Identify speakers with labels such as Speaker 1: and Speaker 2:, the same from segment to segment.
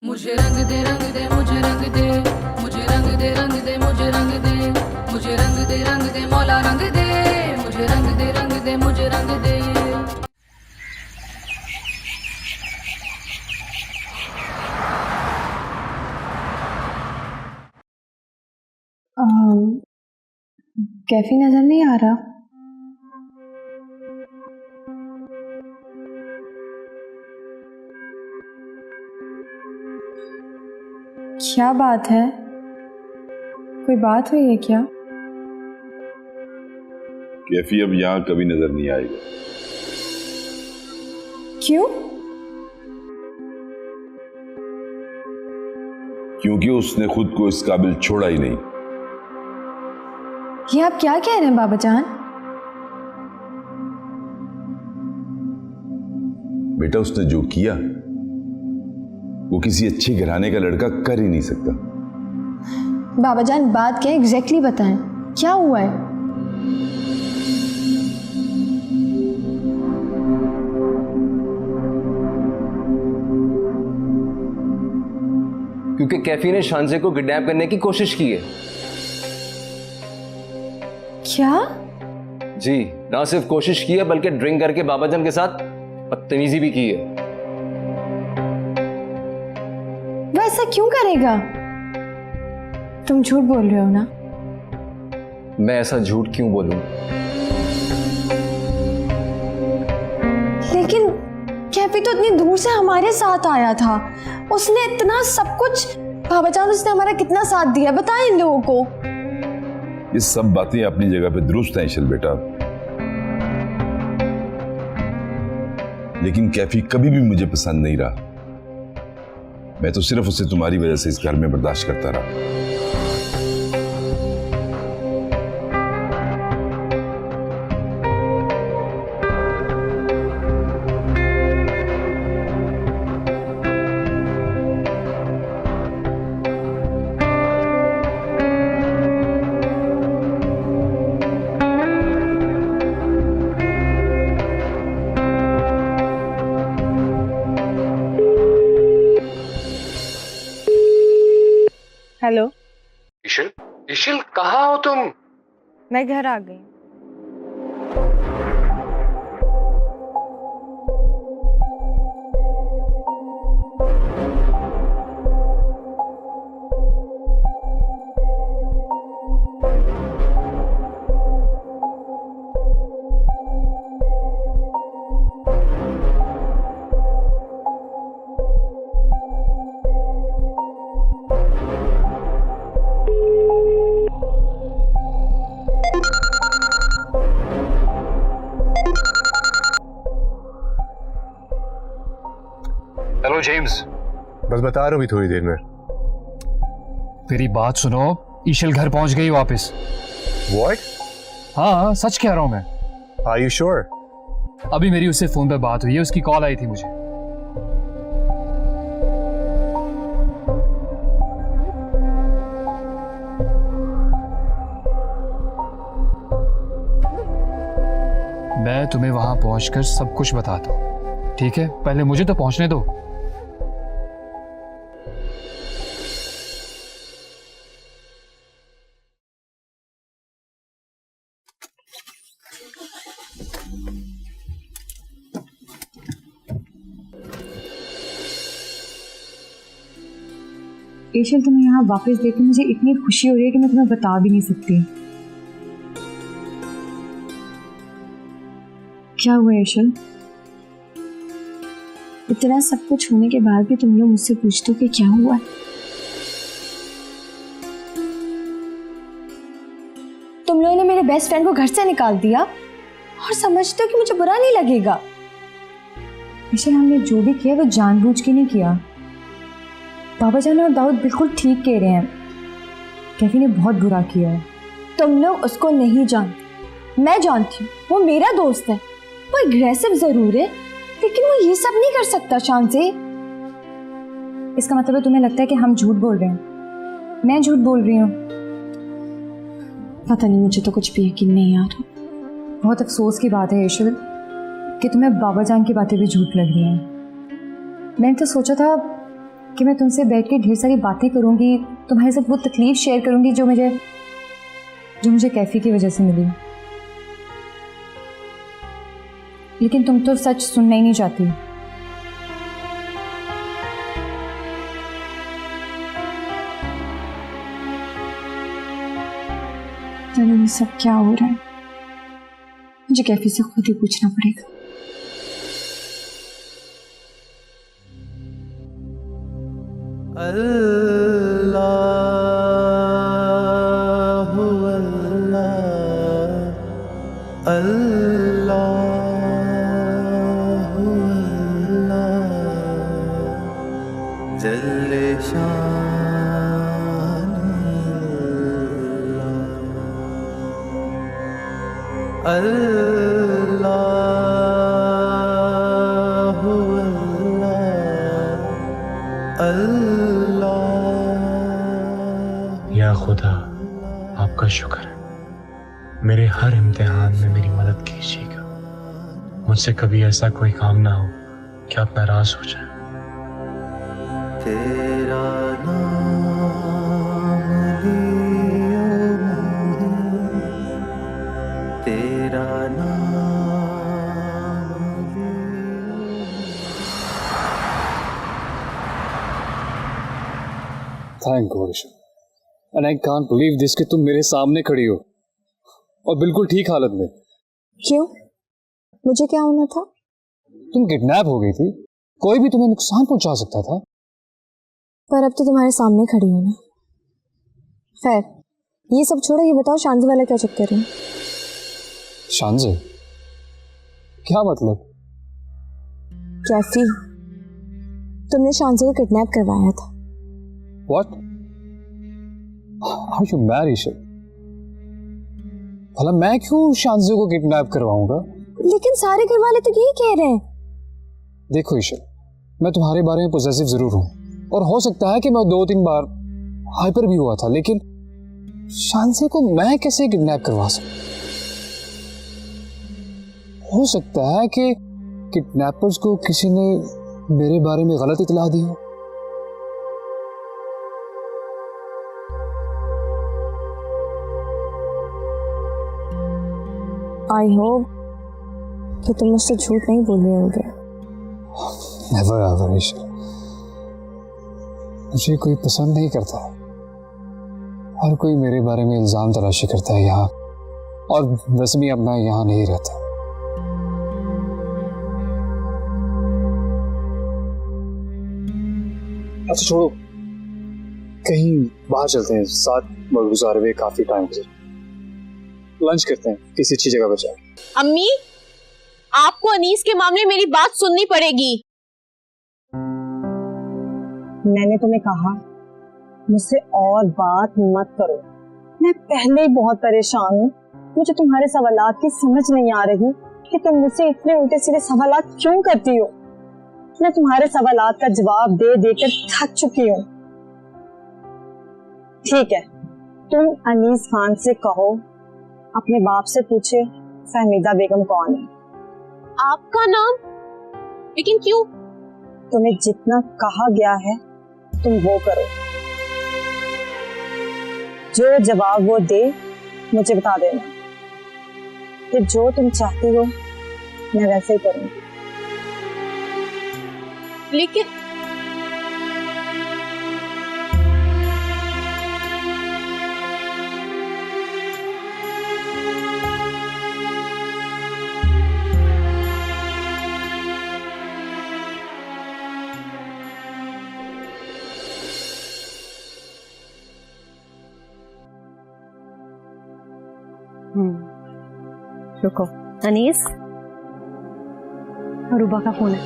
Speaker 1: मुझे रंग दे रंग दे मुझे रंग दे मुझे रंग दे रंग दे मुझे रंग दे मुझे रंग दे रंग दे मौला रंग दे मुझे रंग दे रंग दे मुझे रंग दे।
Speaker 2: कैफी नजर नहीं आ रहा। क्या बात है, कोई बात हुई है क्या?
Speaker 3: कैफी अब यहाँ कभी नजर नहीं आएगा।
Speaker 2: क्यों?
Speaker 3: क्योंकि उसने खुद को इस काबिल छोड़ा ही नहीं।
Speaker 2: ये आप क्या कह रहे हैं बाबा जान?
Speaker 3: बेटा, उसने जो किया वो किसी अच्छे घराने का लड़का कर ही नहीं सकता।
Speaker 2: बाबा जान बात क्या एग्जैक्टली बताएं, क्या हुआ है?
Speaker 4: क्योंकि कैफी ने शांजे को किडनैप करने की कोशिश की है।
Speaker 2: क्या?
Speaker 4: जी, ना सिर्फ कोशिश की है बल्कि ड्रिंक करके बाबाजान के साथ बदतमीजी भी की है।
Speaker 2: वो ऐसा क्यों करेगा? तुम झूठ बोल रहे हो ना?
Speaker 4: मैं ऐसा झूठ क्यों बोलूं?
Speaker 2: लेकिन कैफी तो इतनी दूर से हमारे साथ आया था, उसने इतना सब कुछ, बाबा जान उसने हमारा कितना साथ दिया बताएं इन लोगों को।
Speaker 3: ये सब बातें अपनी जगह पे दुरुस्त हैं ईशल बेटा, लेकिन कैफी कभी भी मुझे पसंद नहीं रहा। मैं तो सिर्फ उसे तुम्हारी वजह से इस घर में बर्दाश्त करता रहा।
Speaker 2: हेलो
Speaker 5: इशिल, इशिल कहाँ हो तुम?
Speaker 2: मैं घर आ गई।
Speaker 5: Hello James.
Speaker 6: बस बता रहा हूँ अभी थोड़ी देर में।
Speaker 7: तेरी बात सुनो, ईशल घर पहुंच गई वापस।
Speaker 6: What?
Speaker 7: हाँ सच कह रहा हूं मैं।
Speaker 6: Are you sure?
Speaker 7: अभी मेरी उससे फोन पे बात हुई है, उसकी कॉल आई थी मुझे। मैं तुम्हें वहां पहुंचकर सब कुछ बताता हूं, ठीक है? पहले मुझे तो पहुंचने दो।
Speaker 2: ईशल तुम्हें यहाँ वापस देख के मुझे इतनी खुशी हो रही है कि मैं तुम्हें बता भी नहीं सकती। क्या हुआ ईशल? इतना सब कुछ होने के बाद भी तुम लोग मुझसे पूछते हो कि क्या हुआ है? तुम लोगों ने मेरे बेस्ट फ्रेंड को घर से निकाल दिया और समझते हो कि मुझे बुरा नहीं लगेगा। ईशल हमने जो भी किया वो जानबूझ के नहीं किया। बाबा जान और दाऊद बिल्कुल ठीक कह रहे हैं, कैफी ने बहुत बुरा किया है। तुम लोग उसको नहीं जानते, मैं जानती हूँ। वो मेरा दोस्त है, वो एग्रेसिव जरूर है लेकिन वो ये सब नहीं कर सकता शान से। इसका मतलब है तुम्हें लगता है कि हम झूठ बोल रहे हैं, मैं झूठ बोल रही हूँ? पता नहीं, मुझे तो कुछ भी यकीन नहीं आ रहा। बहुत अफसोस की बात है ईशल कि तुम्हें बाबा जान की बातें भी झूठ लग रही हैं। मैंने तो सोचा था कि मैं तुमसे बैठ के ढेर सारी बातें करूंगी, तुम्हारे साथ वो तकलीफ शेयर करूंगी जो मुझे कैफी की वजह से मिली। लेकिन तुम तो सच सुनना ही नहीं चाहती। ये सब क्या हो रहा है? मुझे कैफी से खुद ही पूछना पड़ेगा।
Speaker 8: या खुदा, आपका शुक्र है, मेरे हर इम्तिहान में मेरी मदद कीजिएगा। मुझसे कभी ऐसा कोई काम ना हो कि आप नाराज हो जाए। तेरा नाम लियो तेरा
Speaker 7: thank God Isha, and I can't believe this कि तुम मेरे सामने खड़ी हो और बिल्कुल ठीक हालत में।
Speaker 2: क्यों? मुझे क्या होना था?
Speaker 7: तुम किडनैप हो गई थी, कोई भी तुम्हें नुकसान पहुंचा सकता था।
Speaker 2: पर अब तो तुम्हारे सामने खड़ी हूं ना। खैर, ये सब छोड़ो, ये बताओ शांति वाला क्या चक्कर है?
Speaker 7: शांति? क्या मतलब?
Speaker 2: कैफी, तुमने शांति को किडनैप करवाया था।
Speaker 7: What? Are you mad, Isha? भला मैं क्यों शांति को किडनैप करवाऊंगा?
Speaker 2: लेकिन सारे घर वाले तो यही कह रहे हैं।
Speaker 7: देखो ईशा, मैं तुम्हारे बारे में पॉजिटिव जरूर हूं और हो सकता है कि मैं 2-3 बार हाइपर भी हुआ था, लेकिन शांति को मैं कैसे किडनैप करवा सकता? हो सकता है कि किडनैपर्स को किसी ने मेरे बारे में गलत इत्तला दी हो।
Speaker 2: आई होप कि तुम मुझसे झूठ नहीं बोल रहे होगे।
Speaker 7: नेवर एवर ईशा, मुझे कोई पसंद नहीं करता। हर कोई मेरे बारे में इल्जाम तलाशी करता है यहाँ, और वैसे भी अब मैं यहाँ नहीं रहता। अच्छा छोड़ो, कहीं बाहर चलते हैं, साथ वक्त गुजारे हुए काफी टाइम गुजर, लंच करते हैं किसी अच्छी जगह पर जाकर।
Speaker 9: अम्मी, आपको अनीस के मामले मेरी बात सुननी पड़ेगी। मैंने तुम्हें कहा मुझसे और बात मत करो। मैं पहले ही बहुत परेशान हूँ। मुझे तुम्हारे सवालात की समझ नहीं आ रही कि तुम मुझसे इतने उल्टे सीधे सवालात क्यों करती हो। मैं तुम्हारे सवालात का जवाब दे देकर थक चुकी हूँ। ठीक है, तुम अनीस खान से कहो अपने बाप से पूछे फहमीदा बेगम कौन है। आपका नाम? लेकिन क्यों? तुम्हें जितना कहा गया है तुम वो करो। जो जवाब वो दे मुझे बता देना, फिर जो तुम चाहती हो मैं वैसे ही करूंगी। लेकिन रुको, अनीस, अरूबा का फोन है।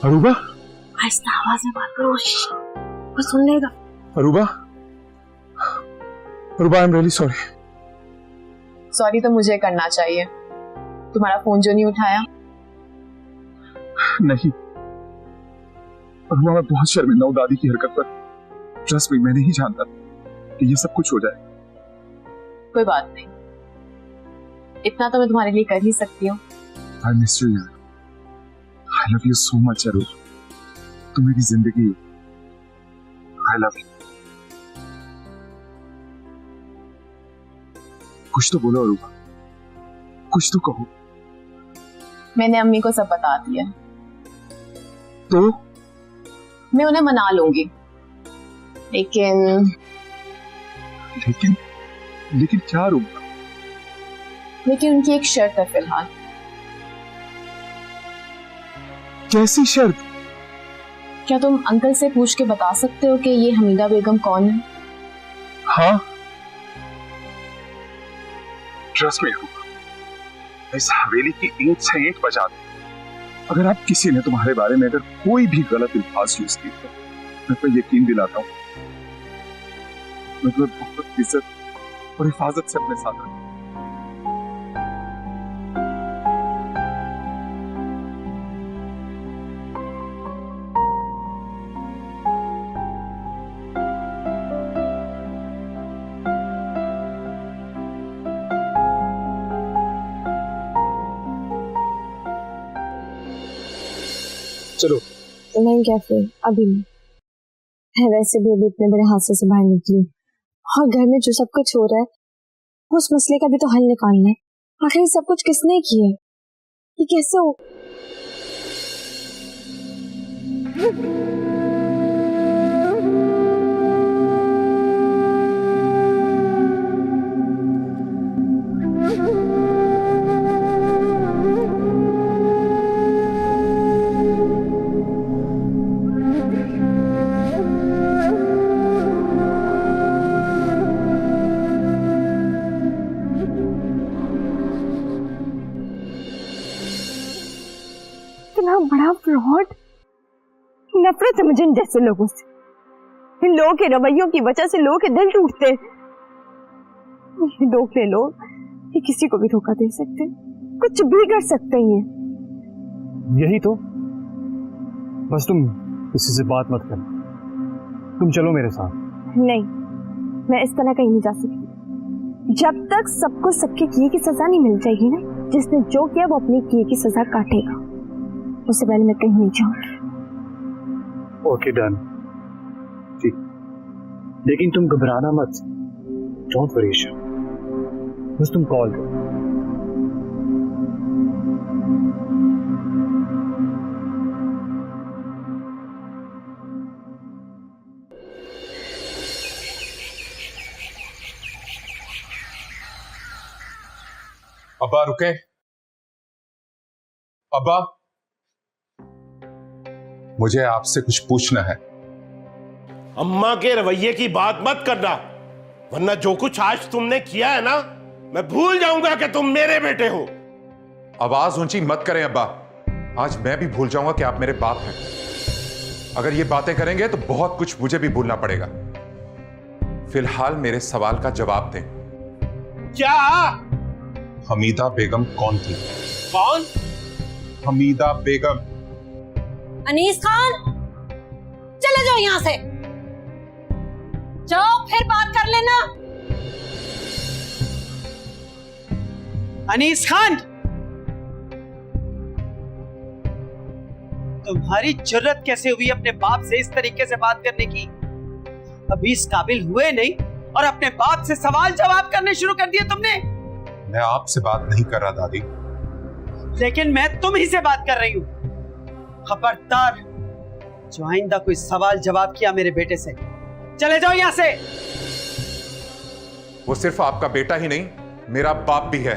Speaker 6: अरूबा?
Speaker 9: आहिस्ता आवाज में बात करो, वो सुन लेगा।
Speaker 6: Aruba? Aruba, I am really sorry.
Speaker 10: Sorry तो मुझे करना चाहिए, तुम्हारा फोन जो नहीं उठाया।
Speaker 6: नहीं अरूबा, मैं बहुत शर्मिंदा हूँ दादी की हरकत पर। ट्रस्ट मी, मैं नहीं जानता कि ये सब कुछ हो जाए।
Speaker 10: कोई बात नहीं, इतना तो मैं तुम्हारे लिए कर ही सकती हूँ।
Speaker 6: I miss you, I love you so much, Aruba. तुम मेरी जिंदगी हो। I love you. कुछ तो बोलो अरूबा, कुछ तो कहो।
Speaker 10: मैंने अम्मी को सब बता दिया।
Speaker 6: तो
Speaker 10: मैं उन्हें मना लूंगी, लेकिन
Speaker 6: लेकिन लेकिन क्या अरूबा?
Speaker 10: लेकिन उनकी एक शर्त है फिलहाल।
Speaker 6: कैसी शर्त?
Speaker 10: क्या तुम अंकल से पूछ के बता सकते हो कि ये हमीदा बेगम कौन है?
Speaker 6: हाँ, ट्रस्ट मी, इस हवेली की ईंट से ईंट बजा दूं। अगर आप किसी ने तुम्हारे बारे में अगर कोई भी गलत अल्फाज यूज किए तो मैं तो यकीन दिलाता हूं मैं तुम्हें बहुत इज्जत और हिफाजत से अपने साथ रखूंगा।
Speaker 7: चलो।
Speaker 2: नहीं कैफे अभी नहीं है, वैसे भी अभी इतने बड़े हादसे से बाहर निकली और घर में जो सब कुछ हो रहा है उस मसले का भी तो हल निकालना है। आखिर सब कुछ किसने किया है, ये कैसे हो? इतना बड़ा फ्रॉड। नफरत है मुझे इन जैसे लोगों से। इन लोगों के रवैयों की वजह से लोगों के दिल टूटते हैं। ये धोखे लोग ये किसी को भी धोखा दे सकते हैं, कुछ भी कर सकते हैं।
Speaker 7: यही तो, बस तुम किसी से बात मत करना। तुम चलो मेरे साथ।
Speaker 2: नहीं, मैं इस तरह कहीं नहीं जा सकती जब तक सबको सबके किए की सजा नहीं मिल जाएगी ना। जिसने जो किया वो अपनी किए की सजा काटेगा। उससे पहले मैं कहीं नहीं जाऊंगी।
Speaker 7: ओके डन, ठीक। लेकिन तुम घबराना मत। डोंट वरी, बस तुम कॉल करो।
Speaker 6: अब्बा रुके। अब्बा, मुझे आपसे कुछ पूछना है।
Speaker 11: अम्मा के रवैये की बात मत करना, वरना जो कुछ आज तुमने किया है ना, मैं भूल जाऊंगा कि तुम मेरे बेटे हो।
Speaker 12: आवाज ऊंची मत करें अब्बा, आज मैं भी भूल जाऊंगा कि आप मेरे बाप हैं। अगर ये बातें करेंगे तो बहुत कुछ मुझे भी भूलना पड़ेगा। फिलहाल मेरे सवाल का जवाब दें।
Speaker 11: क्या?
Speaker 12: हमीदा बेगम कौन थी?
Speaker 11: कौन?
Speaker 12: हमीदा बेगम।
Speaker 1: अनीस खान, चले जाओ यहां से। जाओ, फिर बात कर लेना।
Speaker 13: अनीस खान, तुम्हारी जुर्रत कैसे हुई अपने बाप से इस तरीके से बात करने की? अभी इस काबिल हुए नहीं और अपने बाप से सवाल जवाब करने शुरू कर दिए तुमने।
Speaker 12: मैं आपसे बात नहीं कर रहा दादी।
Speaker 13: लेकिन मैं तुम ही से बात कर रही हूं। खबरदार, जो आइंदा कोई सवाल जवाब किया मेरे बेटे से, चले जाओ यहां से।
Speaker 12: वो सिर्फ आपका बेटा ही नहीं, मेरा बाप भी है।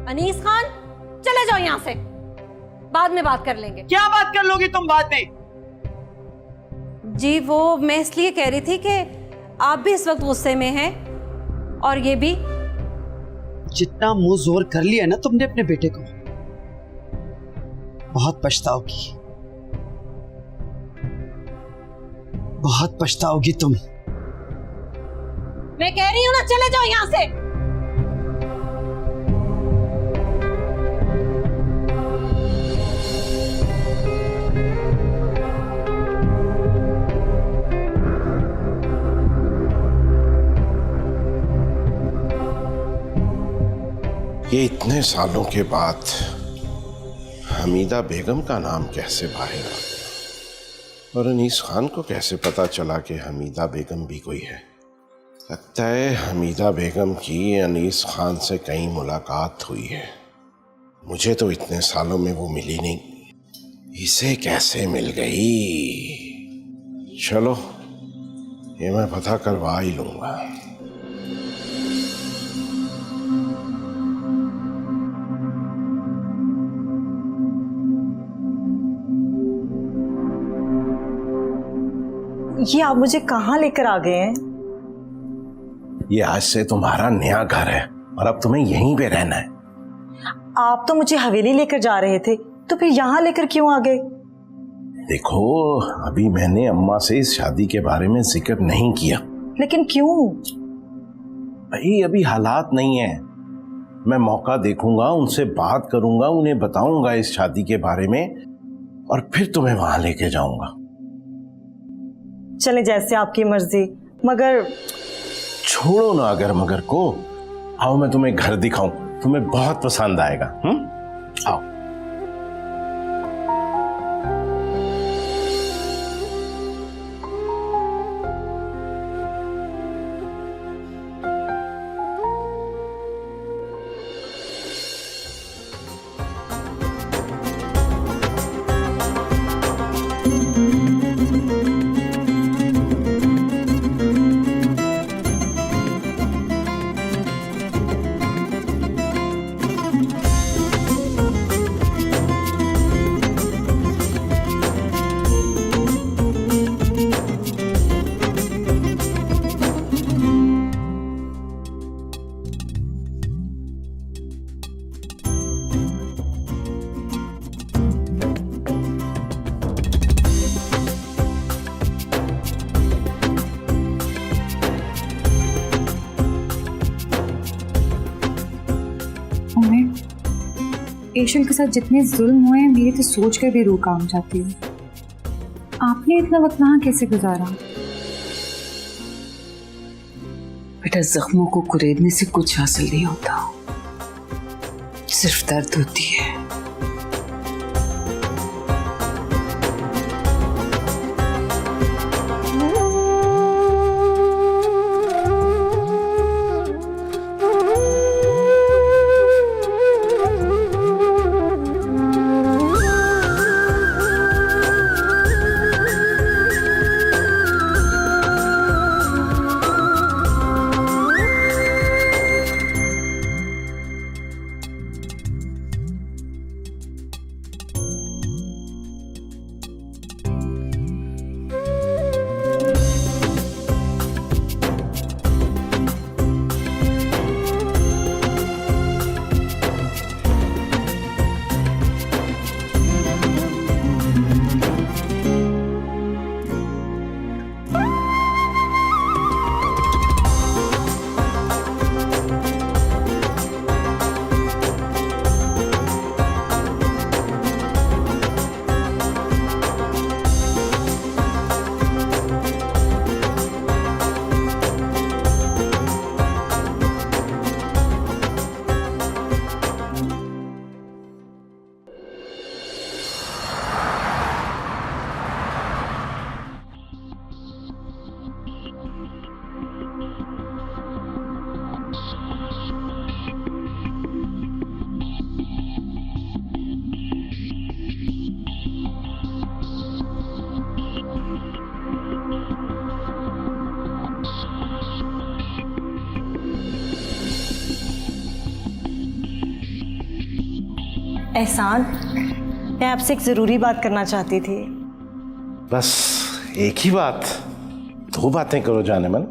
Speaker 1: अनीस खान, चले जाओ यहां से, बाद में बात कर लेंगे।
Speaker 13: क्या बात कर लोगी तुम बाद में?
Speaker 1: जी वो मैं इसलिए कह रही थी कि आप भी इस वक्त गुस्से में हैं और ये भी।
Speaker 13: जितना मुंह जोर कर लिया ना तुमने अपने बेटे को, बहुत पछताओगी, बहुत पछताओगी तुम।
Speaker 1: मैं कह रही हूं ना, चले जाओ यहां से।
Speaker 11: ये इतने सालों के बाद हमीदा बेगम का नाम कैसे बाहर आ गया और अनीस खान को कैसे पता चला कि हमीदा बेगम भी कोई है? लगता है हमीदा बेगम की अनीस खान से कहीं मुलाकात हुई है। मुझे तो इतने सालों में वो मिली नहीं, इसे कैसे मिल गई? चलो ये मैं पता करवा ही लूंगा।
Speaker 9: ये आप मुझे कहाँ लेकर आ गए हैं?
Speaker 11: ये आज से तुम्हारा नया घर है और अब तुम्हें यहीं पे रहना है।
Speaker 9: आप तो मुझे हवेली लेकर जा रहे थे, तो फिर यहाँ लेकर क्यों आ गए?
Speaker 11: देखो, अभी मैंने अम्मा से इस शादी के बारे में जिक्र नहीं किया।
Speaker 9: लेकिन क्यों?
Speaker 11: भाई अभी हालात नहीं है। मैं मौका देखूंगा, उनसे बात करूंगा, उन्हें बताऊंगा इस शादी के बारे में और फिर तुम्हें वहां लेके जाऊंगा।
Speaker 9: चले जैसे आपकी मर्जी, मगर
Speaker 11: छोड़ो ना अगर मगर को। आओ मैं तुम्हें घर दिखाऊं, तुम्हें बहुत पसंद आएगा। आओ।
Speaker 2: एशल के साथ जितने जुल्म हुए हैं, मेरी तो सोच कर भी रूह काम जाती है। आपने इतना वक्त वहां कैसे गुजारा?
Speaker 14: बेटा, जख्मों को कुरेदने से कुछ हासिल नहीं होता, सिर्फ दर्द होती है।
Speaker 9: एहसान, मैं आपसे एक ज़रूरी बात करना चाहती थी।
Speaker 11: बस एक ही बात? दो बातें करो जाने मन।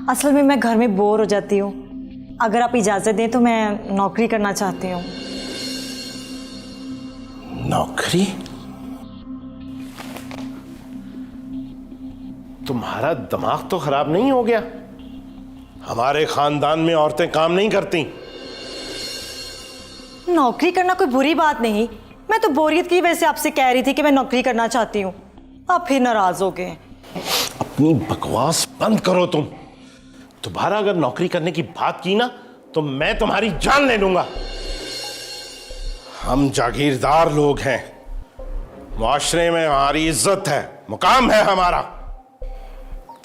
Speaker 9: असल में मैं घर में बोर हो जाती हूँ, अगर आप इजाज़त दें तो मैं नौकरी करना चाहती हूँ।
Speaker 11: नौकरी? तुम्हारा दिमाग तो खराब नहीं हो गया? हमारे खानदान में औरतें काम नहीं करती।
Speaker 9: नौकरी करना कोई बुरी बात नहीं, मैं तो बोरियत की वजह से आपसे कह रही थी कि मैं नौकरी करना चाहती हूँ। आप फिर नाराज हो गए।
Speaker 11: अपनी बकवास बंद करो तुम। दोबारा अगर नौकरी करने की बात की ना तो मैं तुम्हारी जान ले लूंगा। हम जागीरदार लोग हैं, मुआशरे में हमारी इज्जत है, मुकाम है हमारा।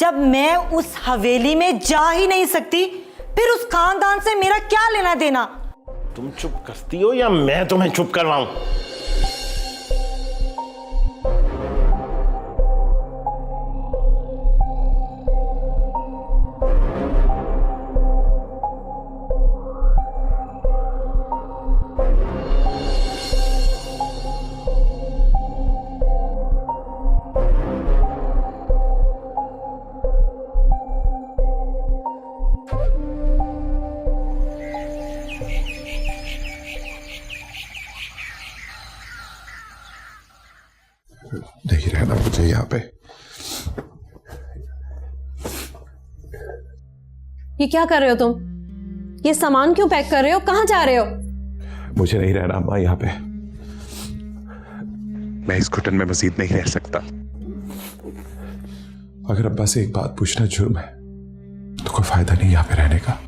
Speaker 9: जब मैं उस हवेली में जा ही नहीं सकती, फिर उस खानदान से मेरा क्या लेना देना?
Speaker 11: तुम चुप करती हो या मैं तुम्हें चुप करवाऊं?
Speaker 3: नहीं रहना मुझे यहाँ पे।
Speaker 15: ये क्या कर रहे हो तुम? ये सामान क्यों पैक कर रहे हो? कहाँ जा रहे हो?
Speaker 3: मुझे नहीं रहना अम्मा यहाँ पे। मैं इस घुटन में मजीद नहीं रह सकता। अगर अब्बा से एक बात पूछना जुर्म है तो कोई फायदा नहीं यहाँ पे रहने का।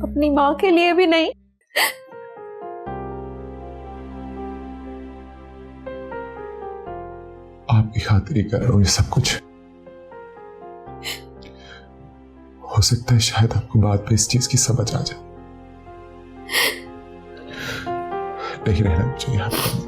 Speaker 15: अपनी माँ के लिए भी नहीं।
Speaker 3: आपकी खातिर ही कर रहा हूं ये सब कुछ। हो सकता है शायद आपको बाद में इस चीज की समझ आ जाए। नहीं रहना मुझे यहाँ पे।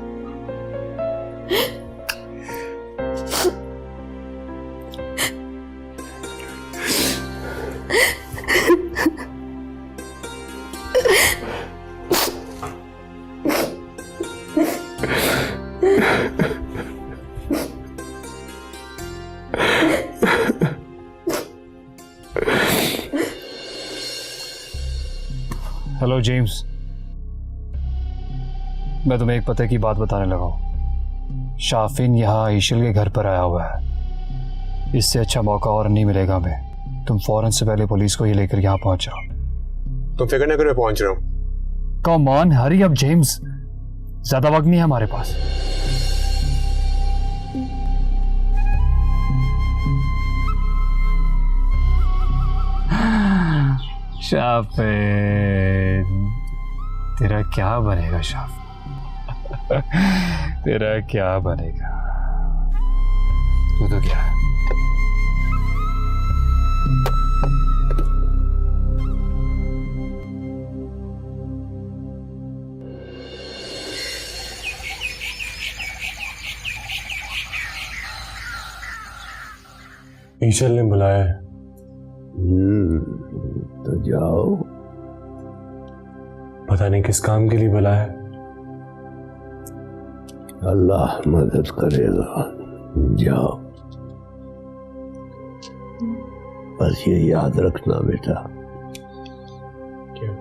Speaker 7: हेलो जेम्स, मैं तुम्हें एक पते की बात बताने लगा हूं। शाफिन यहाँ ईशल के घर पर आया हुआ है। इससे अच्छा मौका और नहीं मिलेगा हमें। तुम फौरन से पहले पुलिस को ये लेकर यहाँ पहुंच जाओ।
Speaker 8: तुम फिक्र न करो, पहुंच रहा हूं।
Speaker 7: Come on, hurry up James, ज्यादा वक्त नहीं है हमारे पास। शाफिन, तेरा क्या बनेगा शाफिन? तेरा क्या बनेगा? तू तो क्या है?
Speaker 8: ईशल ने बुलाया है।
Speaker 11: तो जाओ।
Speaker 8: पता नहीं किस काम के लिए बुलाया है।
Speaker 11: अल्लाह मदद करेगा, जाओ। बस ये याद रखना बेटा,
Speaker 8: क्या?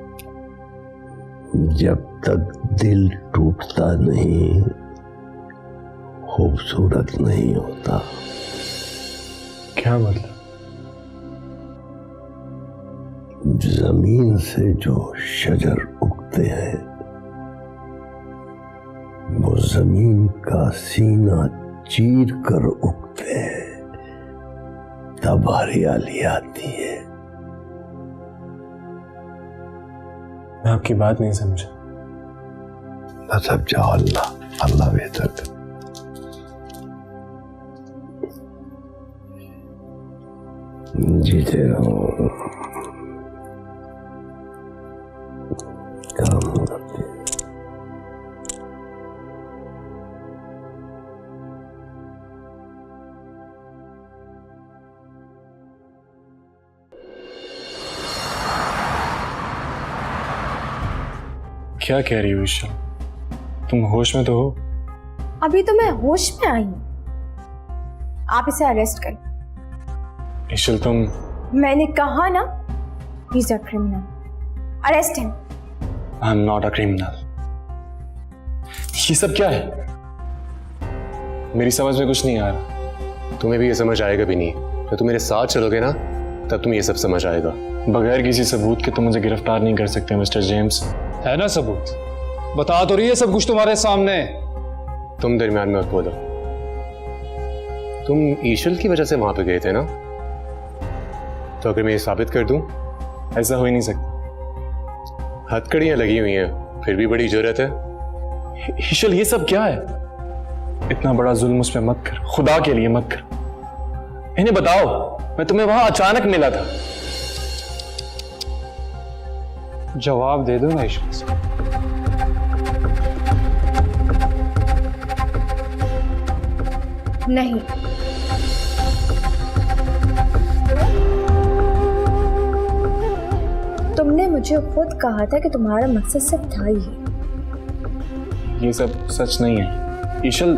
Speaker 11: जब तक दिल टूटता नहीं, खूबसूरत नहीं होता।
Speaker 8: क्या मतलब?
Speaker 11: जमीन से जो शजर उगते हैं वो जमीन का सीना चीर कर उगते हैं, तब हरियाली आती है।
Speaker 8: मैं आपकी बात नहीं समझा।
Speaker 11: बस अब जाओ, अल्लाह बेहतर। जीते रहो, काम करते।
Speaker 8: क्या कह रही हो ईशा? तुम होश में तो हो?
Speaker 2: अभी तो मैं होश में आई हूं। आप इसे अरेस्ट करें।
Speaker 8: ईशल, तुम...
Speaker 2: मैंने कहा ना, he is a criminal. Arrest him.
Speaker 8: I am not a criminal. ये सब क्या है? मेरी समझ में कुछ नहीं आ रहा।
Speaker 16: तुम्हें भी ये समझ आएगा भी नहीं। जब तुम मेरे साथ चलोगे ना, तब तुम्हें ये सब समझ आएगा।
Speaker 8: बगैर किसी सबूत के तुम मुझे गिरफ्तार नहीं कर सकते मिस्टर जेम्स।
Speaker 7: है ना सबूत? बता तो रही है सब कुछ तुम्हारे सामने।
Speaker 16: तुम दरमियान में मत बोलो। तुम ईशल की वजह से वहां पे गए थे ना? तो अगर मैं ये साबित कर दूं, ऐसा हो ही नहीं सकता। हथकड़ियां लगी हुई हैं, फिर भी बड़ी जरूरत है।
Speaker 8: ईशल ये सब क्या है? इतना बड़ा जुल्म उस पे मत कर, खुदा के लिए मत कर। इन्हें बताओ, मैं तुम्हें वहां अचानक मिला था। जवाब दे दो ना ईशल से।
Speaker 2: नहीं, तुमने मुझे खुद कहा था कि तुम्हारा मकसद सिर्फ था ही।
Speaker 8: ये सब सच नहीं है ईशल।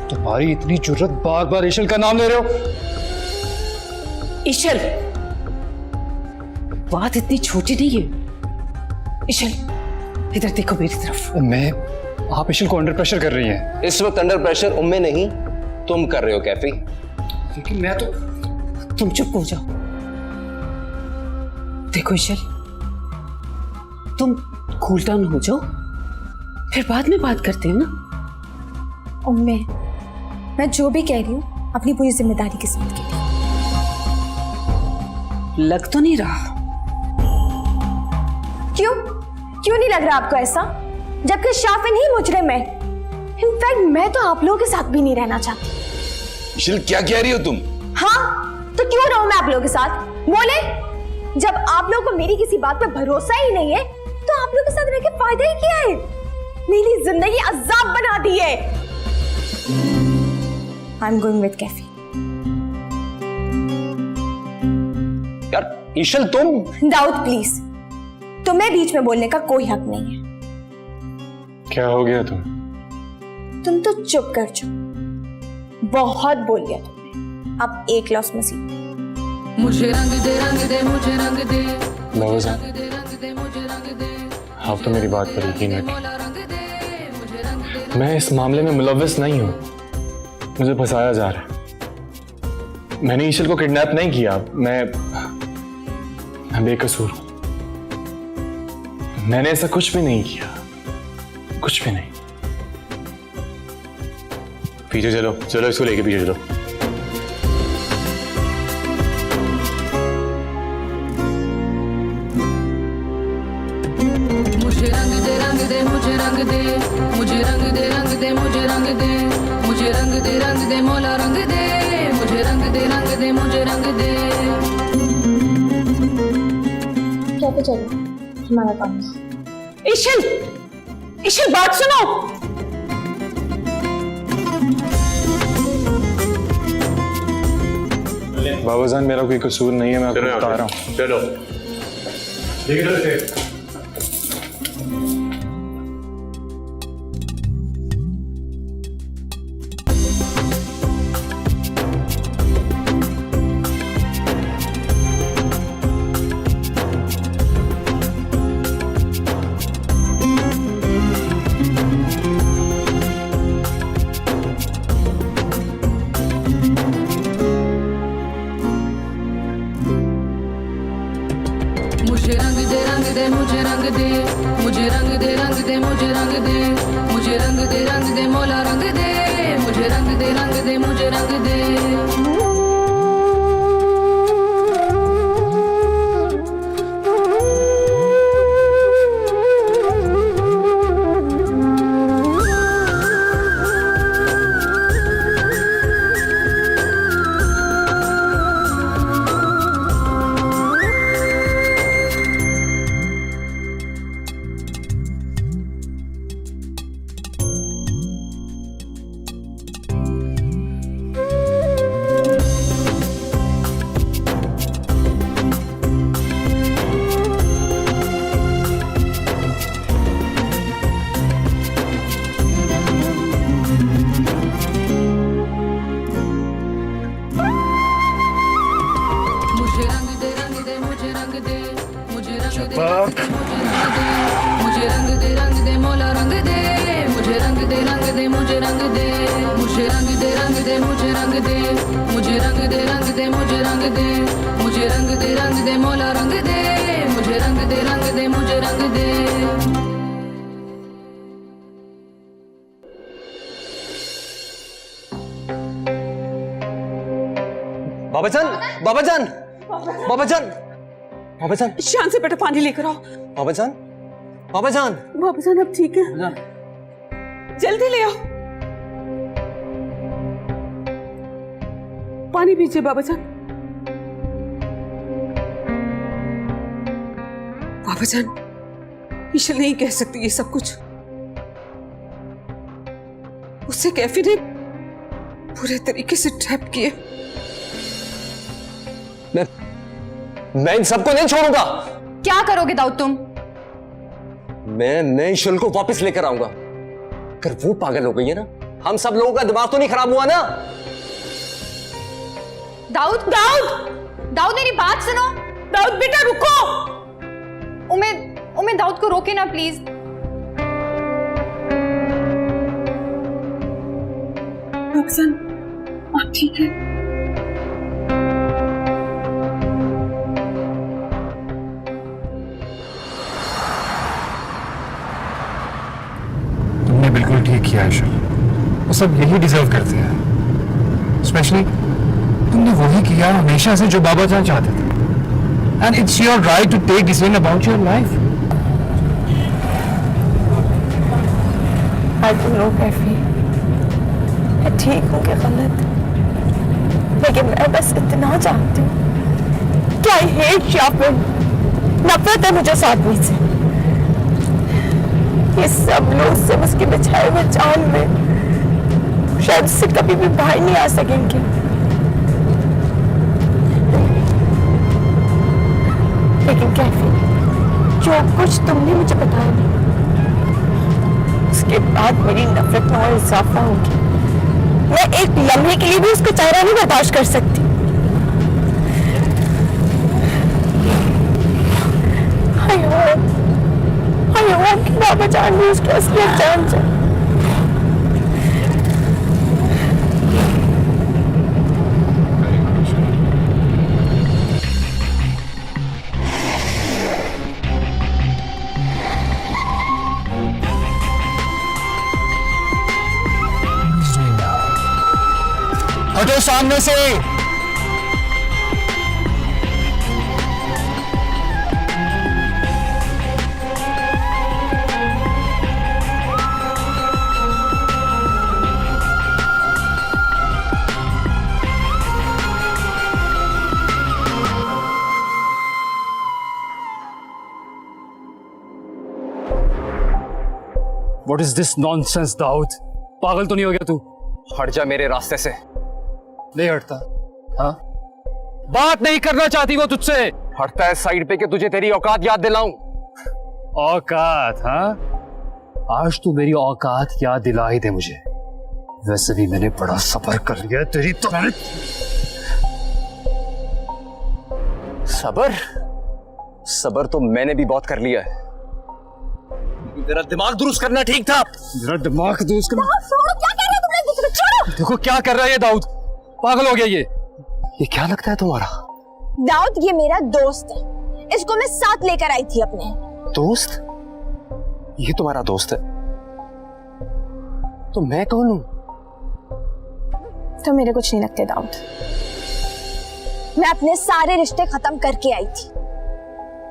Speaker 8: तुम्हारी इतनी जुर्रत, बार बार ईशल का नाम ले रहे हो।
Speaker 14: ईशल, बात इतनी छोटी नहीं है। ईशल, इधर देखो मेरी तरफ।
Speaker 8: मैं, आप ईशल को अंडर प्रेशर कर रही हैं।
Speaker 4: इस वक्त अंडर प्रेशर उम्मे नहीं, तुम कर रहे हो कैफी।
Speaker 8: लेकिन मैं तो।
Speaker 14: तुम चुप हो जाओ। देखो ईशल, तुम कूल डाउन हो जाओ, फिर बाद में बात करते हैं ना।
Speaker 2: उम्मे, मैं जो भी कह रही हूँ अपनी पूरी जिम्मेदारी के साथ कह रही हूँ।
Speaker 14: लग तो नहीं रहा।
Speaker 2: क्यों नहीं लग रहा आपको ऐसा? जबकि शाफिन ही मुजरिम है। इनफैक्ट मैं तो आप लोगों के साथ भी नहीं रहना चाहती।
Speaker 3: ईशल क्या कह रही हो तुम?
Speaker 2: हाँ, तो क्यों रहूं मैं आप लोगों के साथ? बोले, जब आप लोगों को मेरी किसी बात पे भरोसा ही नहीं है तो आप लोगों के साथ रह के फायदा ही क्या है? मेरी जिंदगी अजाब बना दी है। I am going with Kaifi.
Speaker 4: यार ईशल तुम।
Speaker 2: दाऊद प्लीज, तुम्हें बीच में बोलने का कोई हक नहीं है।
Speaker 8: क्या हो गया
Speaker 2: तुम तो चुप कर जाओ। बहुत बोल लिया तुमने, अब एक गिलास मसीह।
Speaker 1: मुझे रंग दे, रंग दे, मुझे रंग दे।
Speaker 8: बाबा साहब, आप तो मेरी बात पर यकीन रखें। मैं इस मामले में मुलव्वस नहीं हूं। मुझे फंसाया जा रहा है। मैंने ईशल को किडनैप नहीं किया। मैं बेकसूर हूं। मैंने ऐसा कुछ भी नहीं किया, कुछ भी नहीं।
Speaker 16: पीछे चलो, चलो इसको लेके पीछे चलो।
Speaker 1: मुझे रंग दे, रंग दे, मुझे रंग दे। मुझे रंग दे, रंग दे, मुझे रंग दे। मुझे रंग दे, रंग दे, मौला रंग दे। मुझे रंग दे, रंग दे, मुझे रंग दे।
Speaker 2: क्या पे चलो, हमारा काम।
Speaker 14: ईशल, ईशल बात सुनो।
Speaker 8: बाबा जान, मेरा कोई कसूर नहीं है। मैं आपको बता रहा हूँ।
Speaker 16: चलो
Speaker 1: मुझे रंग दे, रंग दे, मुझे रंग दे। मुझे रंग दे, रंग दे, मुझे रंग दे। मुझे रंग दे, रंग दे, मौला रंग दे। मुझे रंग दे, रंग दे, मुझे रंग दे। मुझे रंग दे, रंग दे, मौला रंग दे। मुझे रंग दे, रंग दे, मुझे रंग दे। मुझे रंग दे, रंग दे, मुझे रंग दे। मुझे रंग दे, रंग दे, मुझे रंग दे। मुझे रंग दे, रंग दे, मौला रंग दे। मुझे रंग दे, रंग दे, मुझे रंग दे।
Speaker 4: बाबा जान, बाबा जान, बाबा जान, बाबा जान,
Speaker 14: शान से बेटा पानी लेकर आओ।
Speaker 4: बाबा जान, बाबा जान,
Speaker 14: बाबा जान अब ठीक है, जल्दी ले आओ। पानी पीजिए बाबा जान। बाबा जान, ईशल नहीं कह सकती ये सब कुछ। उससे कैफी ने पूरे तरीके से ट्रैप किए।
Speaker 4: मैं इन सबको नहीं छोड़ूंगा।
Speaker 2: क्या करोगे दाऊद तुम?
Speaker 4: मैं ईशल को वापस लेकर आऊंगा। अगर वो पागल हो गई है ना, हम सब लोगों का दिमाग तो नहीं खराब हुआ ना।
Speaker 2: दाऊद, दाऊद, दाऊद मेरी बात सुनो।
Speaker 14: दाऊद बेटा रुको।
Speaker 2: उमेद दाऊद को रोके ना प्लीज।
Speaker 14: अफसन, आप ठीक है?
Speaker 8: तुमने बिल्कुल ठीक किया ईशल। वो सब यही डिजर्व करते हैं। स्पेशली तुमने वही किया हमेशा से जो बाबा जान चाहते थे। And it's your right to take decision about your life.
Speaker 17: I don't know Kaifi, मैं ठीक हूँ कि गलत, लेकिन मैं बस इतना जानती हूँ कि आई हेट शाफिर। नफरत है मुझे सादमी से। ये सब लोग सिर्फ उसके बिछाए हुए जाल में शायद उससे कभी भी बाहर नहीं आ सकेंगे। लेकिन कैफी, जो कुछ तुमने मुझे बताया नहीं, उसके बाद मेरी नफरत में और इजाफा होगी। मैं एक लम्हे के लिए भी उसका चेहरा नहीं बर्दाश्त कर सकती। I hope कि बाबा जान भी उसकी असलियत जान जाए।
Speaker 8: हटो सामने से।
Speaker 7: What is this nonsense, Dawood? पागल तो नहीं हो गया तू?
Speaker 4: हट जा मेरे रास्ते से।
Speaker 7: नहीं हटता। हाँ? बात नहीं करना चाहती वो तुझसे।
Speaker 4: हटता है साइड पे कि तुझे तेरी औकात याद दिलाऊं।
Speaker 7: औकात? हाँ? आज तू मेरी औकात याद दिला ही दे मुझे। वैसे भी मैंने बड़ा सब्र कर लिया तेरी तो मैंने।
Speaker 4: सब्र? सब्र तो मैंने भी बहुत कर लिया है। तेरा दिमाग दुरुस्त करना ठीक था।
Speaker 7: मेरा दिमाग दुरुस्त करना?
Speaker 17: क्या कर रहे हो तुम लोग? छोड़ो।
Speaker 7: देखो क्या कर रहा है ये दाऊद। पागल हो गया ये
Speaker 4: क्या लगता है तुम्हारा?
Speaker 17: दाऊद ये मेरा दोस्त है। इसको मैं साथ लेकर आई थी अपने।
Speaker 4: दोस्त? ये तुम्हारा दोस्त है? तो मैं कौन हूं?
Speaker 17: तो मेरे कुछ नहीं लगते दाऊद। मैं अपने सारे रिश्ते खत्म करके आई थी,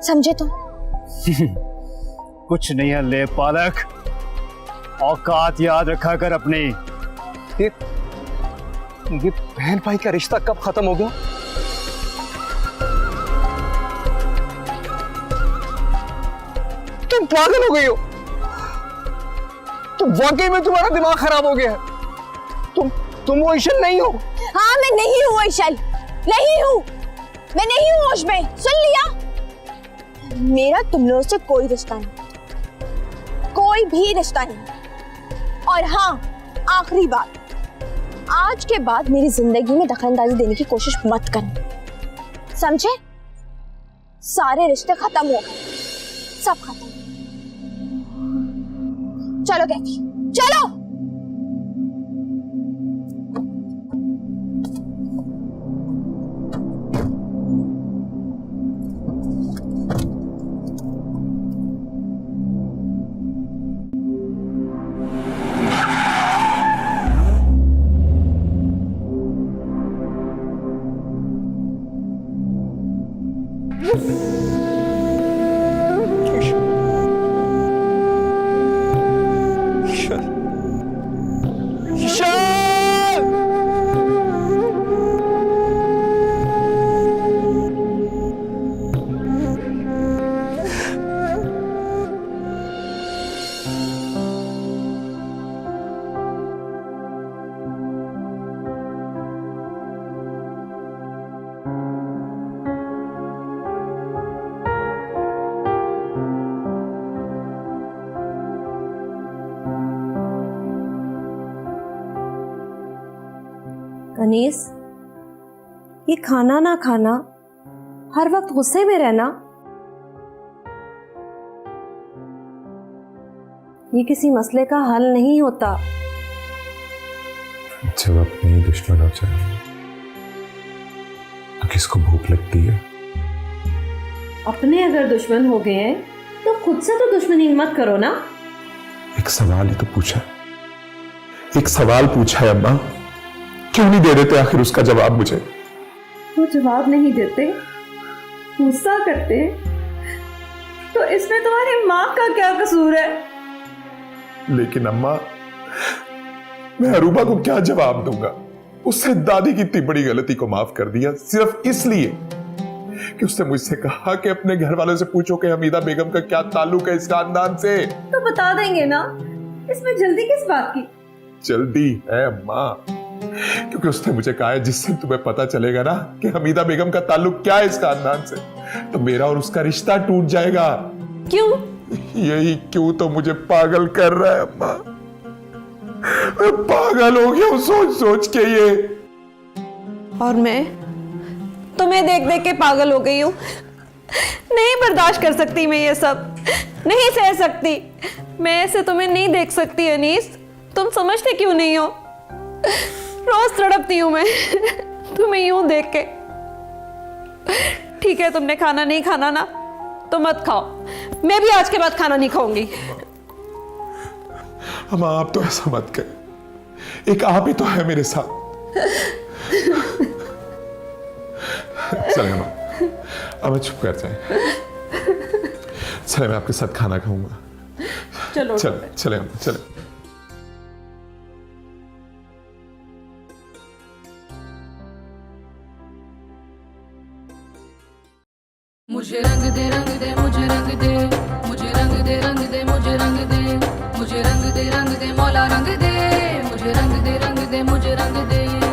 Speaker 17: समझे तुम?
Speaker 7: कुछ नहीं है ले पालक। औकात याद रखा कर अपनी।
Speaker 4: ये बहन भाई का रिश्ता कब खत्म हो गया? तुम पागल हो गई हो। तुम वाकई में तुम्हारा दिमाग खराब हो गया है। तुम वो ईशल नहीं हो।
Speaker 17: हाँ मैं नहीं हूँ ईशल, नहीं हूँ। मैं नहीं हूँ होश में, सुन लिया? मेरा तुम लोगों से कोई रिश्ता नहीं, कोई भी रिश्ता नहीं। और हाँ, आखिरी बात, आज के बाद मेरी जिंदगी में दखलंदाजी देने की कोशिश मत करना, समझे? सारे रिश्ते खत्म हो गए, सब खत्म। चलो कैफी, चलो।
Speaker 15: अनीस, ये खाना ना खाना, हर वक्त गुस्से में रहना, ये किसी मसले का हल नहीं होता।
Speaker 12: जब अपने ही दुश्मन हो जाए तो किसको भूख लगती है?
Speaker 15: अपने अगर दुश्मन हो गए हैं तो खुद से तो दुश्मनी मत करो ना।
Speaker 12: एक सवाल ही तो पूछा, एक सवाल पूछा है अम्मा, क्यों नहीं दे देते आखिर उसका जवाब मुझे?
Speaker 15: वो जवाब नहीं देते, गुस्सा करते, तो इसमें तुम्हारी माँ का क्या कसूर है?
Speaker 12: लेकिन अम्मा, मैं अरूबा को क्या जवाब दूंगा? उससे दादी की इतनी बड़ी गलती को माफ कर दिया सिर्फ इसलिए कि उसने मुझसे कहा कि अपने घर वालों से पूछो कि हमीदा बेगम का क्या ताल्लुक है इस खानदान से।
Speaker 15: तो बता देंगे ना, इसमें जल्दी किस बात की?
Speaker 12: जल्दी है अम्मा, क्योंकि उसने मुझे कहा है जिससे तुम्हें पता चलेगा ना कि हमीदा बेगम का ताल्लुक क्या है इस खानदान से, तो मेरा और उसका रिश्ता टूट जाएगा।
Speaker 15: क्यों?
Speaker 12: यही क्यों तो मुझे पागल कर रहा है अम्मा। मैं पागल हो गया हूं सोच सोच के ये।
Speaker 15: और मैं तुम्हें देख देख के पागल हो गई हूँ। नहीं बर्दाश्त कर सकती मैं ये सब, नहीं सह सकती मैं ऐसे तुम्हें नहीं देख सकती अनीस। तुम समझते क्यों नहीं हो? रोज तड़पती हूँ मैं तुम्हें यूं देख के। ठीक है, तुमने खाना नहीं खाना ना तो मत खाओ, मैं भी आज के बाद खाना नहीं खाऊंगी।
Speaker 12: अम्मा आप तो ऐसा मत कर, एक आप ही तो है मेरे साथ। चले अम्मा, अब चुप कर जाए। चले मैं आपके साथ खाना खाऊंगा।
Speaker 15: चलो
Speaker 12: चले चले अम्मा चले।
Speaker 1: मुझे रंग दे रंग दे मुझे रंग दे, मुझे रंग दे रंग दे मुझे रंग दे, मुझे रंग दे मौला रंग दे, मुझे रंग दे मुझे रंग दे।